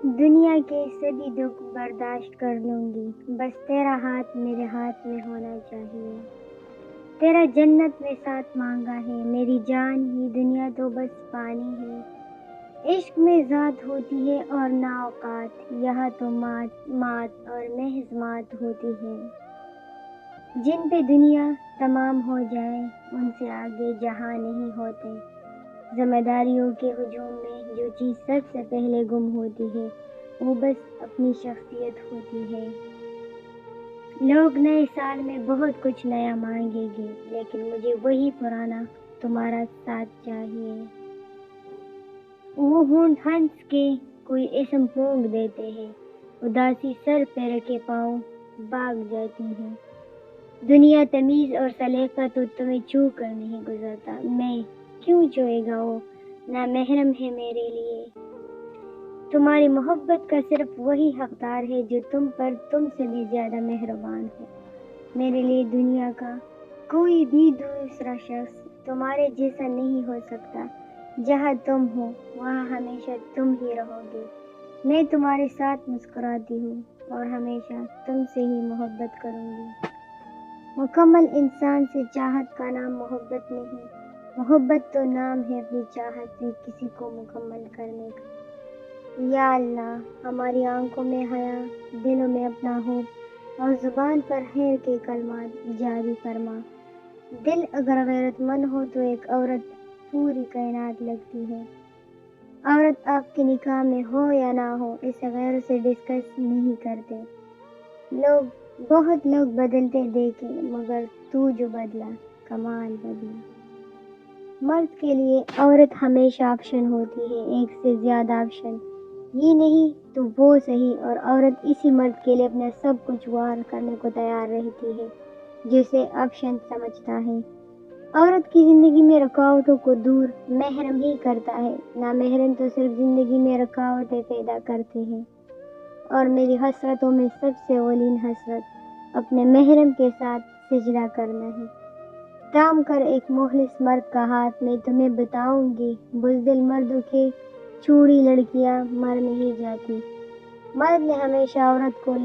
دنیا کے سبھی دکھ برداشت کر لوں گی، بس تیرا ہاتھ میرے ہاتھ میں ہونا چاہیے۔ تیرا جنت میں ساتھ مانگا ہے، میری جان ہی دنیا تو بس پانی ہے۔ عشق میں ذات ہوتی ہے اور نہ اوقات، یہاں تو مات اور محض مات ہوتی ہے۔ جن پہ دنیا تمام ہو جائے ان سے آگے جہاں نہیں ہوتے۔ ذمہ داریوں کے ہجوم میں جو چیز سب سے پہلے گم ہوتی ہے وہ بس اپنی شخصیت ہوتی ہے۔ لوگ نئے سال میں بہت کچھ نیا مانگیں گے، لیکن مجھے وہی پرانا تمہارا ساتھ چاہیے۔ وہ ہونٹ ہنس کے کوئی اسم پھونک دیتے ہیں، اداسی سر پہ رکھے پاؤں بھاگ جاتی ہے۔ دنیا تمیز اور سلیقہ تو تمہیں چھو کر نہیں گزرتا، میں کیوں چھوئے گا؟ وہ نامحرم ہے میرے لیے۔ تمہاری محبت کا صرف وہی حقدار ہے جو تم سے بھی زیادہ مہربان ہو۔ میرے لیے دنیا کا کوئی بھی دوسرا شخص تمہارے جیسا نہیں ہو سکتا۔ جہاں تم ہو وہاں ہمیشہ تم ہی رہو گے۔ میں تمہارے ساتھ مسکراتی ہوں اور ہمیشہ تم سے ہی محبت کروں گی۔ مکمل انسان سے چاہت کا نام محبت نہیں، محبت تو نام ہے اپنی چاہت سے کسی کو مکمل کرنے کا۔ یا اللہ، ہماری آنکھوں میں حیا، دلوں میں اپنا حب اور زبان پر خیر کے کلمات جاری فرما۔ دل اگر غیرت مند ہو تو ایک عورت پوری کائنات لگتی ہے۔ عورت آپ کے نکاح میں ہو یا نہ ہو، اسے غیر سے ڈسکس نہیں کرتے۔ بہت لوگ بدلتے دیکھے مگر تو جو بدلا کمال بدلا۔ مرد کے لیے عورت ہمیشہ آپشن ہوتی ہے، ایک سے زیادہ آپشن، یہ نہیں تو وہ صحیح، اور عورت اسی مرد کے لیے اپنا سب کچھ وار کرنے کو تیار رہتی ہے جسے آپشن سمجھتا ہے۔ عورت کی زندگی میں رکاوٹوں کو دور محرم ہی کرتا ہے، نامحرم تو صرف زندگی میں رکاوٹیں پیدا کرتے ہیں۔ اور میری حسرتوں میں سب سے اولین حسرت اپنے محرم کے ساتھ سجدہ کرنا ہے۔ تام کر ایک مخلص مرد کا ہاتھ، میں تمہیں بتاؤں گی بزدل مردوں کے چوڑی لڑکیاں مر نہیں جاتی۔ مرد نے ہمیشہ عورت کو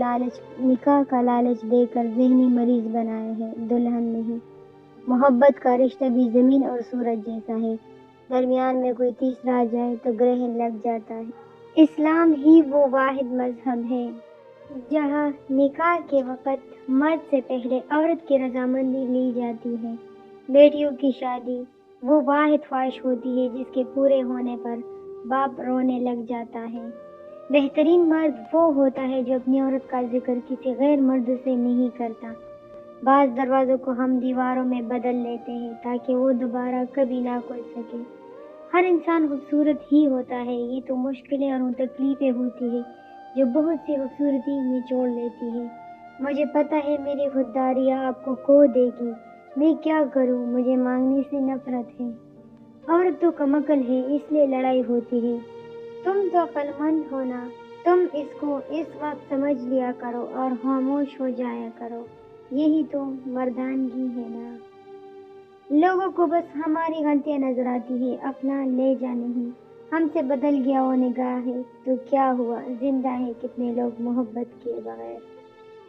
نکاح کا لالچ دے کر ذہنی مریض بنایا ہے، دلہن نہیں۔ محبت کا رشتہ بھی زمین اور سورج جیسا ہے، درمیان میں کوئی تیسرا آ جائے تو گرہن لگ جاتا ہے۔ اسلام ہی وہ واحد مذہب ہے جہاں نکاح کے وقت مرد سے پہلے عورت کی رضامندی لی جاتی ہے۔ بیٹیوں کی شادی وہ واحد خواہش ہوتی ہے جس کے پورے ہونے پر باپ رونے لگ جاتا ہے۔ بہترین مرد وہ ہوتا ہے جو اپنی عورت کا ذکر کسی غیر مرد سے نہیں کرتا۔ بعض دروازوں کو ہم دیواروں میں بدل لیتے ہیں تاکہ وہ دوبارہ کبھی نہ کھل سکے۔ ہر انسان خوبصورت ہی ہوتا ہے، یہ تو مشکلیں اور تکلیفیں ہوتی ہیں جو بہت سی خوبصورتی نچوڑ لیتی ہے۔ مجھے پتہ ہے میری خودداری آپ کو کھو دے گی، میں کیا کروں، مجھے مانگنے سے نفرت ہے۔ عورت تو کم عقل ہے اس لیے لڑائی ہوتی ہے، تم تو عقل مند ہو نا، تم اس کو اس وقت سمجھ لیا کرو اور خاموش ہو جایا کرو، یہی تو مردانگی ہے نا۔ لوگوں کو بس ہماری غلطیاں نظر آتی ہے، اپنا لہجہ نہیں۔ ہم سے بدل گیا وہ نگاہ ہے تو کیا ہوا، زندہ ہے کتنے لوگ محبت کے بغیر۔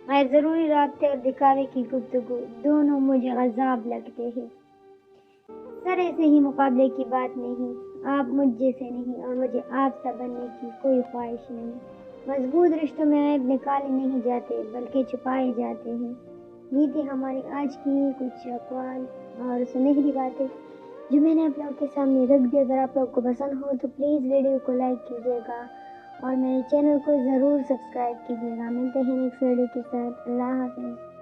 غیر ضروری رابطے اور دکھاوے کی گفتگو دونوں مجھے غضب لگتے ہیں۔ سرے سے ہی مقابلے کی بات نہیں، آپ مجھ جیسے نہیں اور مجھے آپ سا بننے کی کوئی خواہش نہیں۔ مضبوط رشتوں میں عیب نکالے نہیں جاتے بلکہ چھپائے جاتے ہیں۔ یہ تھی ہماری آج کی کچھ اقوال اور سنہری باتیں جو میں نے آپ لوگوں کے سامنے رکھ دی۔ اگر آپ لوگ کو پسند ہو تو پلیز ویڈیو کو لائک کیجیے گا اور میرے چینل کو ضرور سبسکرائب کیجیے گا۔ ملتے ہیں نیکسٹ ویڈیو کے ساتھ، اللہ حافظ۔